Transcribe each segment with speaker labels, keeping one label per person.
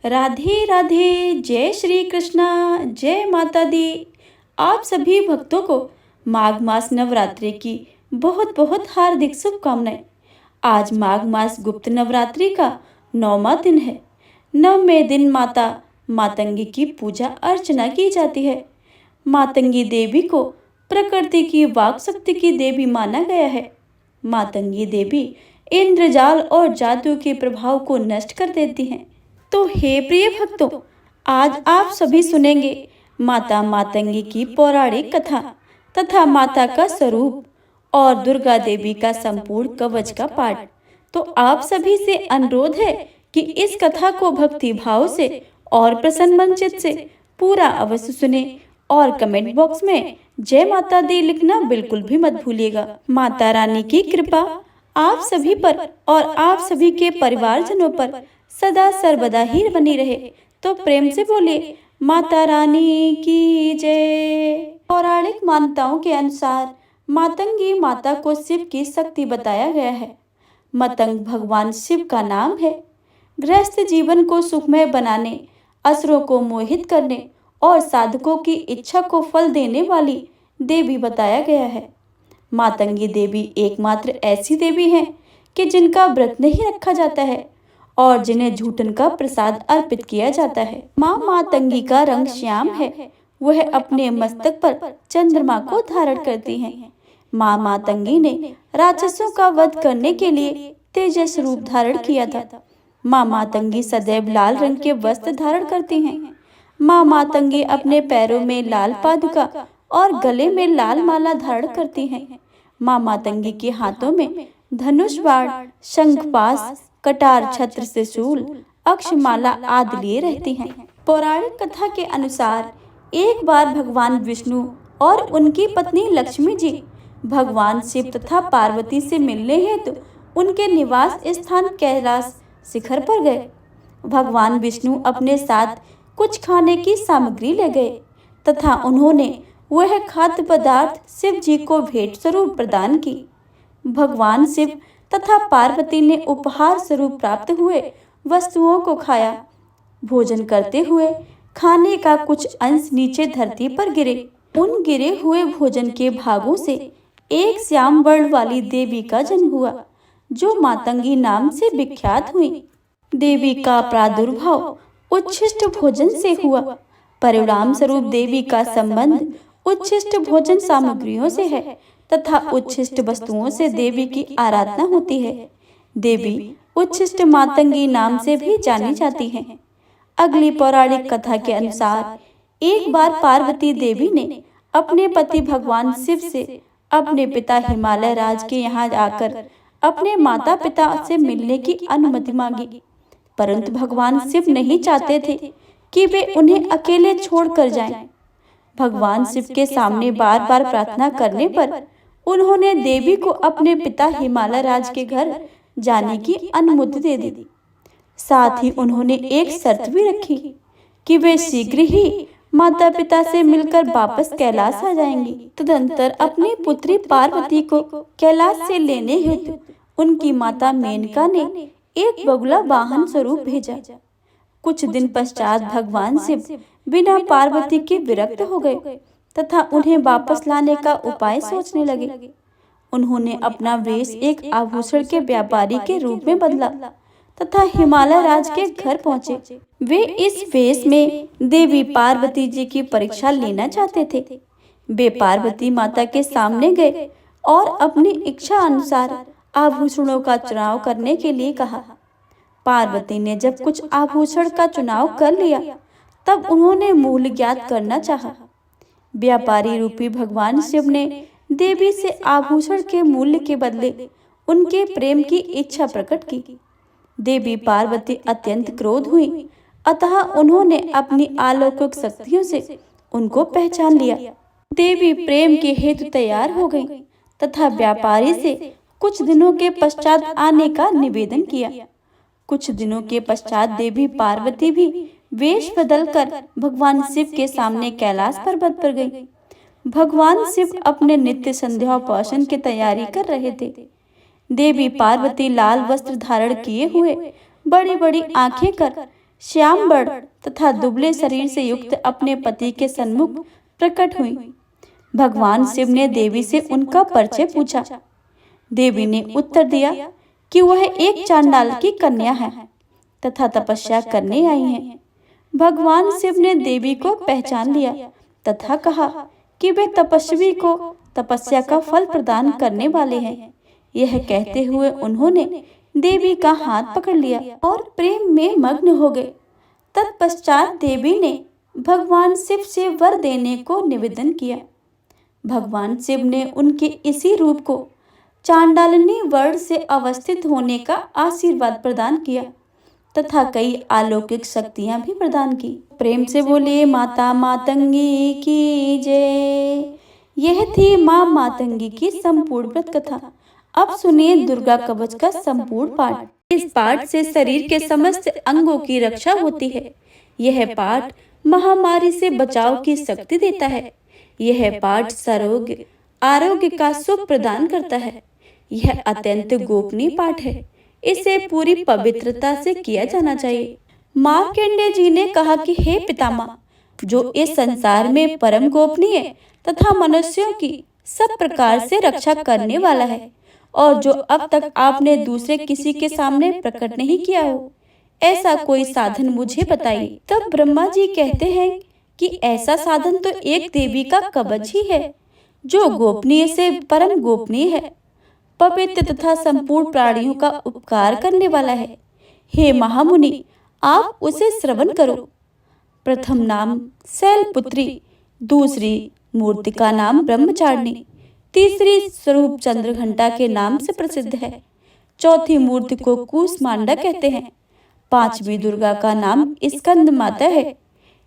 Speaker 1: राधे राधे, जय श्री कृष्णा, जय माता दी। आप सभी भक्तों को माघ मास नवरात्रि की बहुत बहुत हार्दिक शुभकामनाएं। आज माघ मास गुप्त नवरात्रि का 9वां दिन है। 9वें दिन माता मातंगी की पूजा अर्चना की जाती है। मातंगी देवी को प्रकृति की वाक शक्ति की देवी माना गया है। मातंगी देवी इंद्रजाल और जादू के प्रभाव को नष्ट कर देती हैं। तो हे प्रिय भक्तों, आज आप सभी सुनेंगे माता मातंगी की पौराणिक कथा तथा माता का स्वरूप और दुर्गा देवी का संपूर्ण कवच का पाठ। तो आप सभी से अनुरोध है कि इस कथा को भक्ति भाव से और प्रसन्न मन चित्त से पूरा अवश्य सुने और कमेंट बॉक्स में जय माता दी लिखना बिल्कुल भी मत भूलिएगा। माता रानी की कृपा आप सभी पर और आप सभी के परिवारजनों पर सदा सर्वदा ही बनी रहे। तो प्रेम से बोलिए माता रानी की जय। पौराणिक मान्यताओं के अनुसार मातंगी माता को शिव की शक्ति बताया गया है। मतंग भगवान शिव का नाम है। गृहस्थ जीवन को सुखमय बनाने, असुरों को मोहित करने और साधकों की इच्छा को फल देने वाली देवी बताया गया है। मातंगी देवी एकमात्र ऐसी देवी हैं कि जिनका व्रत नहीं रखा जाता है और जिन्हें झूठन का प्रसाद अर्पित किया जाता है। माँ मातंगी का रंग श्याम है। वह अपने मस्तक पर चंद्रमा को धारण करती हैं। माँ मातंगी ने राक्षसों का वध करने के लिए तेजस रूप धारण किया था। माँ मातंगी सदैव लाल रंग के वस्त्र धारण करती हैं। माँ मातंगी अपने पैरों में लाल पादुका और गले में लाल माला धारण करती हैं। माँ मातंगी के हाथों में धनुष बाण, शंखपाश, कटार, छत्र, त्रिशूल, अक्षमाला आदि लिए रहती हैं। पौराणिक कथा के अनुसार एक बार भगवान विष्णु और उनकी पत्नी लक्ष्मी जी भगवान शिव तथा पार्वती से मिलने हेतु उनके निवास स्थान कैलाश शिखर पर गए। भगवान विष्णु अपने साथ कुछ खाने की सामग्री ले गए तथा उन्होंने वह खाद्य पदार्थ शिव जी को भेंट स्वरूप प्रदान की। भगवान शिव तथा पार्वती ने उपहार स्वरूप प्राप्त हुए वस्तुओं को खाया। भोजन करते हुए खाने का कुछ अंश नीचे धरती पर गिरे। उन गिरे हुए भोजन के भागों से एक श्याम वर्ण वाली देवी का जन्म हुआ, जो मातंगी नाम से विख्यात हुई। देवी का प्रादुर्भाव उच्छिष्ट भोजन से हुआ। परिणाम स्वरूप देवी का संबंध उच्छिष्ट भोजन सामग्रियों से है तथा उच्छिष्ट वस्तुओं से देवी की आराधना होती है। देवी उच्छिष्ट मातंगी नाम से भी जानी जाती हैं। अगली पौराणिक कथा के अनुसार एक बार पार्वती देवी ने अपने पति भगवान शिव से अपने पिता हिमालय राज के यहाँ आकर अपने माता पिता से मिलने की अनुमति मांगी, परंतु भगवान शिव नहीं चाहते थे कि वे उन्हें अकेले छोड़कर जाएं। भगवान शिव के सामने बार बार प्रार्थना करने पर उन्होंने देवी को अपने पिता हिमालय राज के घर जाने की अनुमति दे दी। साथ ही उन्होंने एक शर्त भी रखी कि वे शीघ्र ही माता पिता से मिलकर वापस कैलाश आ जाएंगी। तदंतर अपनी पुत्री पार्वती को कैलाश से लेने हेतु उनकी माता मेनका ने एक बगुला वाहन स्वरूप भेजा। कुछ दिन पश्चात भगवान शिव बिना पार्वती के विरक्त हो गए तथा उन्हें वापस लाने का उपाय सोचने लगे। उन्होंने अपना वेश एक आभूषण के व्यापारी के रूप में बदला तथा हिमालय राज के घर पहुंचे। वे इस वेश में देवी पार्वती जी की परीक्षा लेना चाहते थे। वे पार्वती माता के सामने गए और अपनी इच्छा अनुसार आभूषणों का चुनाव करने के लिए कहा। पार्वती ने जब कुछ आभूषण का चुनाव कर लिया, तब उन्होंने मूल्य ज्ञात करना चाहा। व्यापारी रूपी भगवान शिव ने देवी से आभूषण के मूल्य के बदले उनके प्रेम की इच्छा प्रकट की। देवी पार्वती अत्यंत क्रोध हुई, अतः उन्होंने अपनी अलौकिक शक्तियों से उनको पहचान लिया। देवी प्रेम के हेतु तैयार हो गई तथा व्यापारी से कुछ दिनों के पश्चात आने का निवेदन किया। कुछ दिनों के पश्चात देवी पार्वती भी वेश बदलकर भगवान शिव के सामने कैलाश पर्वत पर गई। भगवान शिव अपने नित्य संध्योपासन की तैयारी कर रहे थे। देवी पार्वती लाल वस्त्र धारण किए हुए बड़ी बड़ी आंखें कर श्याम वर्ण तथा दुबले शरीर से युक्त अपने पति के सन्मुख प्रकट हुई। भगवान शिव ने देवी से उनका परिचय पूछा। देवी ने उत्तर दिया कि वह एक चांडाल की कन्या है तथा तपस्या करने आई हैं। भगवान शिव ने देवी को पहचान लिया तथा कहा कि वे तपस्वी को तपस्या का फल प्रदान करने वाले हैं। यह कहते हुए उन्होंने देवी का हाथ पकड़ लिया और प्रेम में मग्न हो गए। तत्पश्चात देवी ने भगवान शिव से वर देने को निवेदन किया। भगवान शिव ने उनके इसी रूप को चांडालिनी वर्ण से अवस्थित होने का आशीर्वाद प्रदान किया तथा कई अलौकिक शक्तियां भी प्रदान की। प्रेम से बोलिए माता मातंगी की जय। यह थी माँ मातंगी की संपूर्ण व्रत कथा। अब सुनिए दुर्गा कवच का संपूर्ण पाठ। इस पाठ से शरीर के समस्त अंगों की रक्षा होती है। यह पाठ महामारी से बचाव की शक्ति देता है। यह पाठ सरोग्य आरोग्य का सुख प्रदान करता है। यह अत्यंत गोपनीय पाठ है। इसे पूरी पवित्रता से किया जाना चाहिए। मार्कंडेय जी ने कहा कि हे पितामह, जो इस संसार में परम गोपनीय तथा मनुष्यों की सब प्रकार से रक्षा करने वाला है और जो अब तक आपने दूसरे किसी के सामने प्रकट नहीं किया हो, ऐसा कोई साधन मुझे बताइए। तब ब्रह्मा जी कहते हैं कि ऐसा साधन तो एक देवी का कवच ही है जो गोपनीय से परम गोपनीय है, पवित्र तथा संपूर्ण प्राणियों का उपकार करने वाला है। हे महामुनि, आप उसे श्रवण करो। प्रथम नाम शैलपुत्री, दूसरी मूर्ति का नाम ब्रह्मचारिणी, तीसरी स्वरूप चंद्रघंटा के नाम से प्रसिद्ध है, चौथी मूर्ति को कूष्मांडा कहते हैं, पांचवी दुर्गा का नाम स्कंद माता है,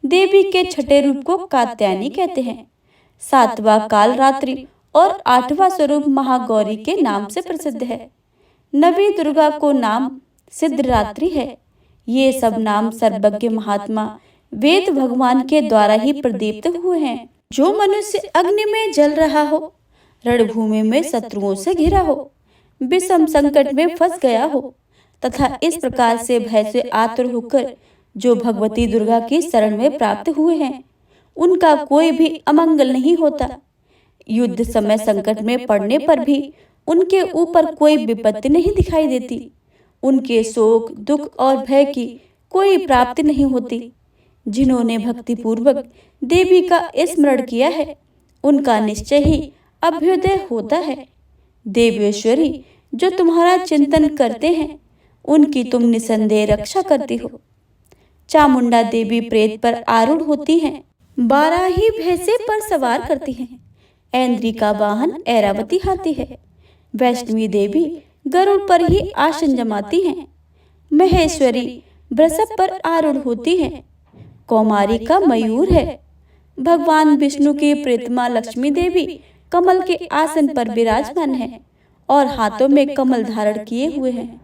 Speaker 1: देवी के छठे रूप को कात्यायनी कहते हैं, सातवां कालरात्रि और आठवां स्वरूप महागौरी के नाम से प्रसिद्ध है, नवी दुर्गा को नाम सिद्धरात्रि है। ये सब नाम सर्वज्ञ महात्मा वेद भगवान के द्वारा ही प्रदीप्त हुए हैं। जो मनुष्य अग्नि में जल रहा हो, रणभूमि में शत्रुओं से घिरा हो, विषम संकट में फंस गया हो तथा इस प्रकार से भय से आतुर होकर जो भगवती दुर्गा की शरण में प्राप्त हुए हैं, उनका कोई भी अमंगल नहीं होता। युद्ध समय संकट में पड़ने पर भी उनके ऊपर कोई विपत्ति नहीं दिखाई देती। उनके शोक दुख और भय की कोई प्राप्ति नहीं होती। जिन्होंने भक्ति पूर्वक देवी का स्मरण किया है, उनका निश्चय ही अभ्युदय होता है। देवेश्वरी, जो तुम्हारा चिंतन करते हैं, उनकी तुम निसंदेह रक्षा करती हो। चामुंडा देवी प्रेत पर आरूढ़ होती हैं, 12 ही भैंसे पर सवार करती हैं। ऐन्द्री का वाहन ऐरावती हाथी है। वैष्णवी देवी गरुड़ पर ही आसन जमाती हैं। महेश्वरी वृषभ पर आरूढ़ होती हैं। कौमारी का मयूर है। भगवान विष्णु की प्रीतमा लक्ष्मी देवी कमल के आसन पर विराजमान है और हाथों में कमल धारण किए हुए हैं।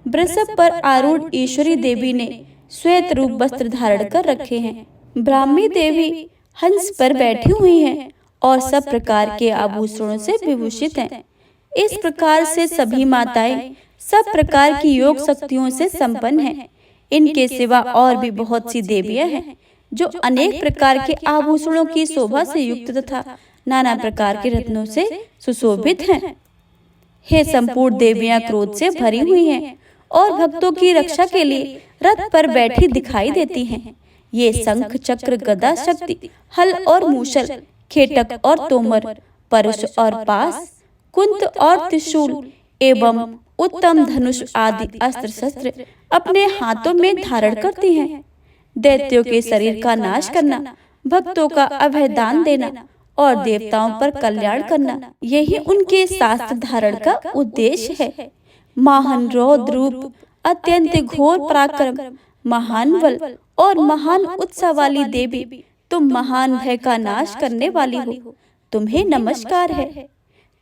Speaker 1: वृषभ पर आरूढ़ ईश्वरी देवी ने श्वेत रूप वस्त्र धारण कर रखे हैं। ब्राह्मी देवी हंस पर बैठी हुई हैं और सब प्रकार के आभूषणों से विभूषित हैं। इस प्रकार से सभी माताएं सब प्रकार की योग शक्तियों से संपन्न हैं। इनके सिवा और भी बहुत सी देवियां हैं जो अनेक प्रकार के आभूषणों की शोभा से युक्त तथा नाना प्रकार के रत्नों से सुशोभित हैं। हे संपूर्ण देवियां क्रोध से भरी हुई हैं और भक्तों की रक्षा के लिए रथ पर बैठी दिखाई देती हैं। ये शंख चक्र गदा शक्ति हल और मूसल, खेटक और तोमर, परश और पास, कुंत और त्रिशूल एवं उत्तम धनुष आदि अस्त्र शस्त्र अपने हाथों में धारण करती हैं। दैत्यों के शरीर का नाश करना, भक्तों का अभय दान देना और देवताओं पर कल्याण करना, यही उनके शास्त्र धारण का उद्देश्य है। महान रौद्र रूप, अत्यंत घोर पराक्रम, महान बल और महान उत्साह वाली देवी, तुम महान भय का नाश करने वाली हो। तुम्हें नमस्कार है।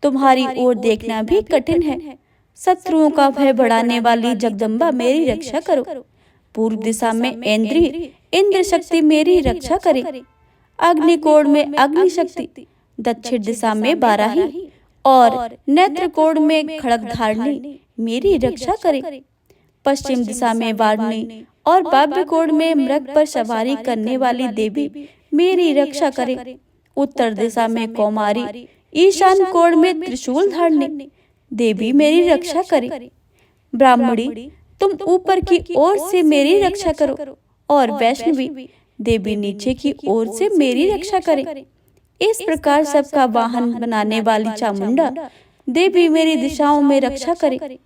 Speaker 1: तुम्हारी ओर देखना भी कठिन है। शत्रुओं का भय बढ़ाने वाली जगदम्बा मेरी रक्षा करो। पूर्व दिशा में ऐन्द्री इंद्र शक्ति मेरी रक्षा करे। अग्निकोण में अग्नि शक्ति, दक्षिण दिशा में बाराही और नेत्रकोण में खड़ग धारणी मेरी रक्षा करे। पश्चिम दिशा में वारुणी और बाव्य कोण में मृग पर सवारी करने वाली देवी मेरी रक्षा करे। उत्तर दिशा में कौमारी, ईशान कोण में त्रिशूल धारणी देवी मेरी रक्षा करे। ब्राह्मणी, तुम ऊपर की ओर से मेरी रक्षा करो और वैष्णवी देवी नीचे की ओर से मेरी रक्षा करे। इस प्रकार सबका वाहन बनाने वाली चामुंडा देवी मेरी दिशाओं में रक्षा करे।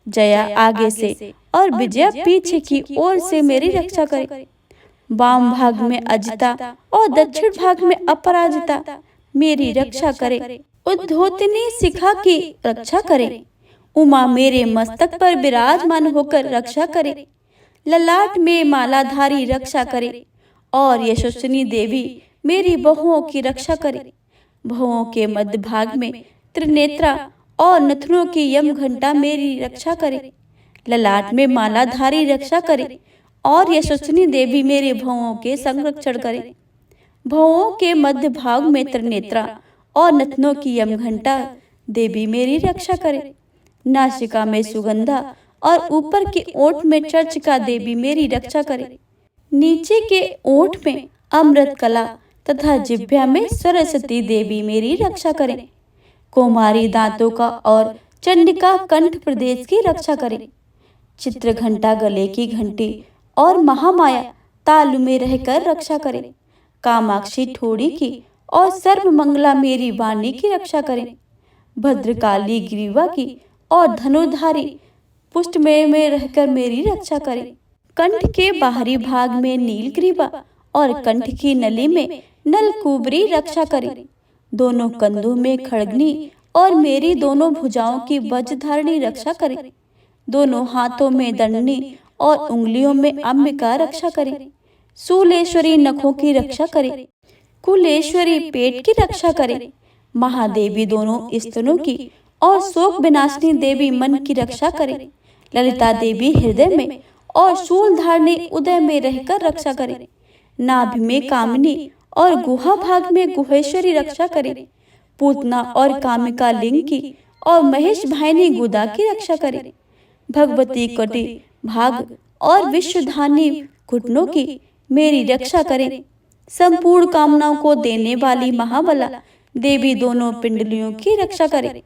Speaker 1: जया आगे से और विजया पीछे की ओर से मेरी रक्षा करे। वाम भाग में अजिता और दक्षिण भाग में अपराजिता मेरी रक्षा करे। उद्धोतनी शिखा की रक्षा करे। उमा मेरे मस्तक पर विराजमान होकर रक्षा करे। ललाट में मालाधारी रक्षा करे और यशस्विनी देवी मेरी बहुओं की रक्षा करे। बहुओं के मध्य भाग में त्रिनेत्रा और नथनों की यम घंटा मेरी रक्षा करे। ललाट में मालाधारी रक्षा करे और यशस्विनी देवी मेरे भवों के संरक्षण करे। भवों के मध्य भाग में त्रिनेत्रा और नथनों की यम घंटा देवी मेरी रक्षा करे। नासिका में सुगंधा और ऊपर के ओठ में चर्चिका देवी मेरी रक्षा करे। नीचे के ओठ में अमृत कला तथा जिह्वा में सरस्वती देवी मेरी रक्षा करे। कौमारी दांतों का और चंडिका कंठ प्रदेश की रक्षा करे। चित्र घंटा गले की घंटी और महामाया तालु में रहकर रक्षा करे। कामाक्षी ठोड़ी की और सर्वमंगला मेरी वाणी की रक्षा करे। भद्रकाली ग्रीवा की और धनुधारी पुष्ट में रहकर मेरी रक्षा करे। कंठ के बाहरी भाग में नीलग्रीवा और कंठ की नली में नलकुबरी रक्षा करे। दोनों कंधों में खड़गनी और मेरी दोनों भुजाओं की वज्रधारणी रक्षा करे। दोनों हाथों में दंडनी और उंगलियों में अंबिका रक्षा करे। शूलेश्वरी नखों की रक्षा करे। कुलेश्वरी पेट की रक्षा करे। महादेवी दोनों स्तनों की और शोक विनाशिनी देवी मन की रक्षा करे। ललिता देवी हृदय में और शूलधारणी उदय में रहकर रक्षा करे। नाभि में कामिनी और गुहा भाग में गुहेश्वरी रक्षा करे। पूतना और कामिका लिंग की और महेश भाइनी गुदा की रक्षा करे। भगवती कटी भाग और विश्वधानी घुटनों की मेरी रक्षा करे। संपूर्ण कामनाओं को देने वाली महाबला देवी दोनों पिंडलियों की रक्षा करे।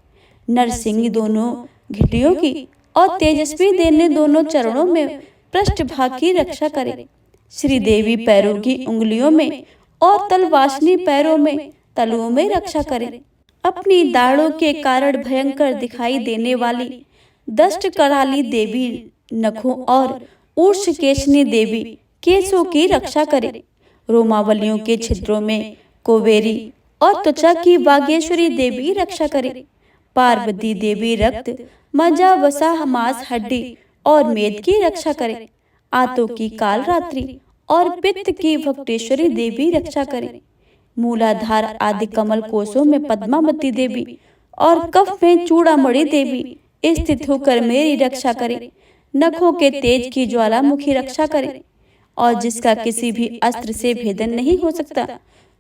Speaker 1: नरसिंह दोनों घिटियों की और तेजस्वी देने दोनों चरणों में पृष्ठभाग की रक्षा करे। श्री देवी पैरों की उंगलियों में और तलवासनी पैरों में तलुओं में रक्षा करे। अपनी दाढ़ों के कारण भयंकर दिखाई देने वाली दष्ट कराली देवी नखों और ऊर्ध्वकेशनी देवी केशों की रक्षा करे। रोमावलियों के छिद्रों में कोवेरी और त्वचा की बागेश्वरी देवी रक्षा करे। पार्वती देवी रक्त, मज्जा, वसा, मांस, हड्डी और मेद की रक्षा करे। आंतों की काल रात्रि और पित्त की भक्तेश्वरी देवी रक्षा करे। मूलाधार आदि कमल कोशों में पद्मावती देवी और कफ में चूड़ामणि देवी स्थित होकर मेरी रक्षा करे। नखों के तेज की ज्वालामुखी रक्षा करे और जिसका किसी भी अस्त्र से भेदन नहीं हो सकता,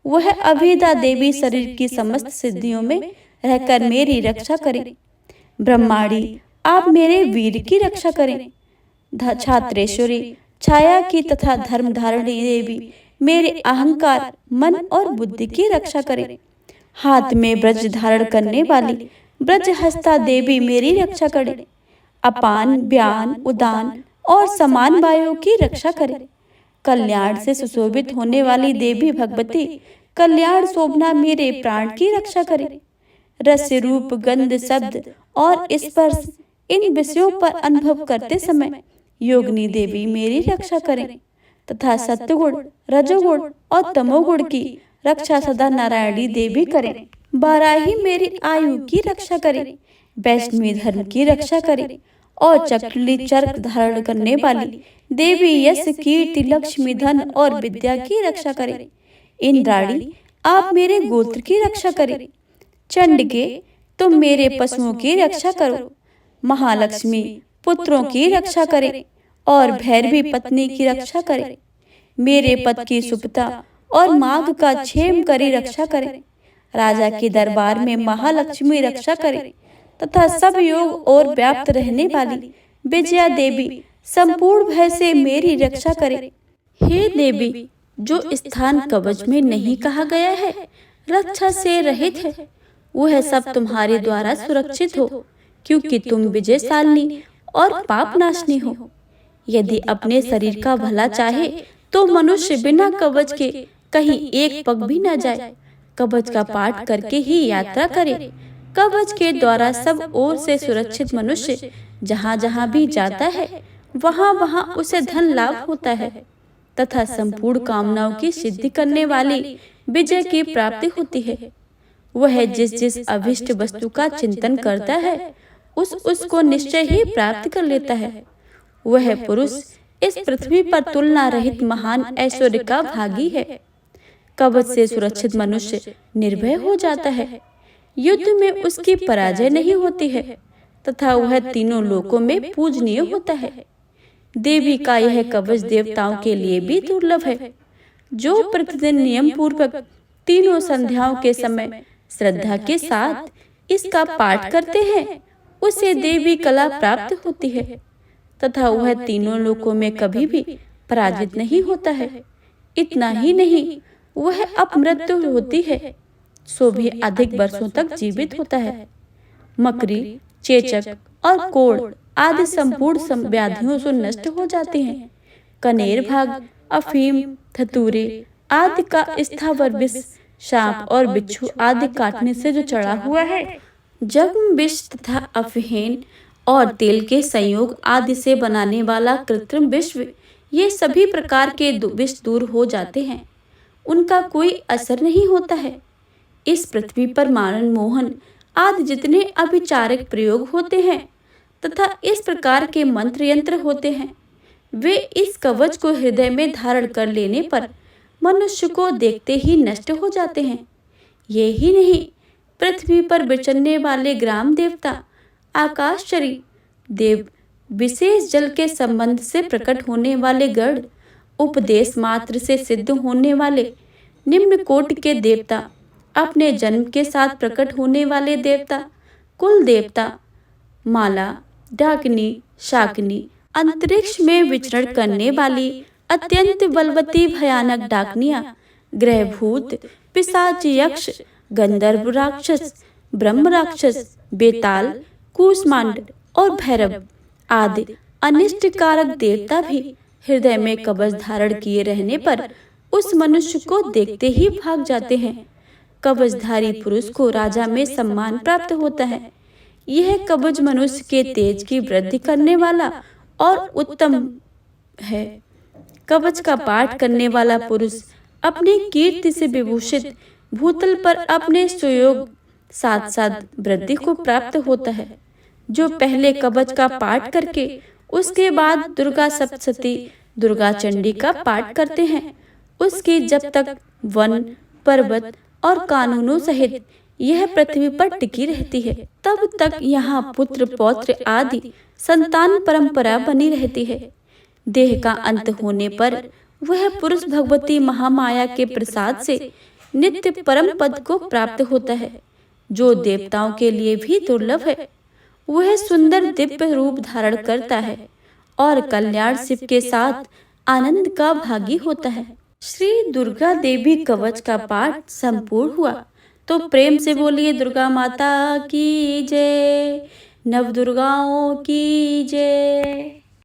Speaker 1: वह अभेदा देवी शरीर की समस्त सिद्धियों में रहकर मेरी रक्षा करे। ब्रह्माणी, आप मेरे वीर की रक्षा करें। छात्रेश्वरी, छाया की तथा धर्म धारणी देवी मेरे अहंकार, मन और बुद्धि की रक्षा करे। हाथ में ब्रज धारण करने वाली ब्रज हस्ता देवी मेरी रक्षा करे। अपान, व्यान, उदान और समान वायु की रक्षा करे। कल्याण से सुशोभित होने वाली देवी भगवती कल्याण शोभना मेरे प्राण की रक्षा करे। रस, रूप, गंध, शब्द और स्पर्श इन विषयों पर अनुभव करते समय योगिनी देवी मेरी रक्षा करें तथा सत्वगुण, रजोगुण और तमोगुण की रक्षा सदा नारायणी देवी करें। बाराही मेरी आयु की रक्षा करे। वैष्णवी धर्म की रक्षा करे और चक्री चर्क धारण करने वाली देवी यश, कीर्ति, लक्ष्मी, धन और विद्या की रक्षा करे। इंद्राणी, आप मेरे गोत्र की रक्षा करें। चंडिके, तुम मेरे पशुओं की रक्षा करो। महालक्ष्मी, पुत्रों की रक्षा करे और भैरवी पत्नी की रक्षा करे। मेरे पद की सुपता और माघ का क्षेम करी रक्षा करे। राजा के दरबार में महालक्ष्मी रक्षा करे तथा सब योग और व्याप्त रहने वाली विजया देवी संपूर्ण भय से मेरी रक्षा करे। हे देवी, जो स्थान कवच में नहीं कहा गया है, रक्षा से रहित है, वह सब तुम्हारे द्वारा सुरक्षित हो, क्योंकि तुम विजयशालिनी और पाप नाशनी हो। यदि अपने शरीर का भला चाहे तो मनुष्य बिना कवच के कहीं एक पग भी न जाए। कवच का पाठ करके ही यात्रा करे। कवच के द्वारा सब ओर से सुरक्षित मनुष्य जहाँ जहाँ भी जाता है, वहाँ वहाँ उसे धन लाभ होता है तथा संपूर्ण कामनाओं की सिद्धि करने वाली विजय की प्राप्ति होती है। वह जिस जिस अभिष्ट वस्तु का चिंतन करता है, उसको निश्चय ही प्राप्त कर लेता है। वह पुरुष इस पृथ्वी पर तुलना रहित महान ऐश्वर्य का भागी है। कवच से सुरक्षित मनुष्य निर्भय हो जाता है। युद्ध में उसकी पराजय नहीं होती है तथा वह तीनों लोकों में पूजनीय होता है। देवी का यह कवच देवताओं के लिए भी दुर्लभ है। जो प्रतिदिन नियम पूर्वक तीनों संध्याओं के समय श्रद्धा के साथ इसका पाठ करते हैं, उसे देवी कला प्राप्त होती है तथा वह तीनों लोकों में कभी भी पराजित नहीं होता है। इतना ही नहीं, वह अपमृत्यु होती है सो भी अधिक वर्षों तक जीवित होता है। मकरी, चेचक और कोढ़ आदि संपूर्ण व्याधियों से नष्ट हो जाते हैं। कनेर भाग, अफीम, धतूरे आदि का स्थावर विष, सांप और बिच्छू आदि काटने से जो चढ़ा हुआ है, जख्म विष तथा अफहीन और तेल के संयोग आदि से बनाने वाला कृत्रिम विष, ये सभी प्रकार के विष दूर हो जाते हैं। उनका कोई असर नहीं होता है। इस पृथ्वी पर मारण, मोहन आदि जितने अभिचारक प्रयोग होते हैं तथा इस प्रकार के मंत्र यंत्र होते हैं, वे इस कवच को हृदय में धारण कर लेने पर मनुष्य को देखते ही नष्ट हो जाते हैं। ये ही नहीं, पृथ्वी पर विचरने वाले ग्राम देवता, आकाशचरी देव, विशेष जल के संबंध से प्रकट होने वाले गण, उपदेश मात्र से सिद्ध होने वाले निम्न कोटि के देवता, अपने जन्म के साथ प्रकट होने वाले देवता, कुल देवता, माला, डाकिनी, शाकिनी, अंतरिक्ष में विचरण करने वाली अत्यंत बलवती भयानक डाकनियां, ग्रहभूत, पिशाच, यक्ष, गंधर्व राक्षस, ब्रह्म राक्षस, बेताल, कूष्मांड और भैरव आदि अनिष्टकारक देवता भी हृदय में कवच धारण किए रहने पर उस मनुष्य को देखते ही भाग जाते हैं। कवचधारी पुरुष को राजा में सम्मान प्राप्त होता है। यह कवच मनुष्य के तेज की वृद्धि करने वाला और उत्तम है। कवच का पाठ करने वाला पुरुष अपनी कीर्ति से विभूषित भूतल पर अपने सुयोग साथ साथ वृद्धि को प्राप्त होता है। जो पहले कवच का पाठ करके उसके बाद दुर्गा सप्तशती, दुर्गा चंडी का पाठ करते हैं, उसकी जब तक वन, पर्वत और कानूनों सहित यह पृथ्वी पर टिकी रहती है, तब तक यहाँ पुत्र पौत्र आदि संतान परंपरा बनी रहती है। देह का अंत होने पर वह पुरुष भगवती महामाया के प्रसाद से नित्य परम पद को प्राप्त होता है, जो देवताओं के लिए भी दुर्लभ है। वह सुंदर दिव्य रूप धारण करता है और कल्याण शिव के साथ आनंद का भागी होता है। श्री दुर्गा देवी कवच का पाठ संपूर्ण हुआ तो प्रेम से बोलिए दुर्गा माता की जय, नव दुर्गाओं की जय।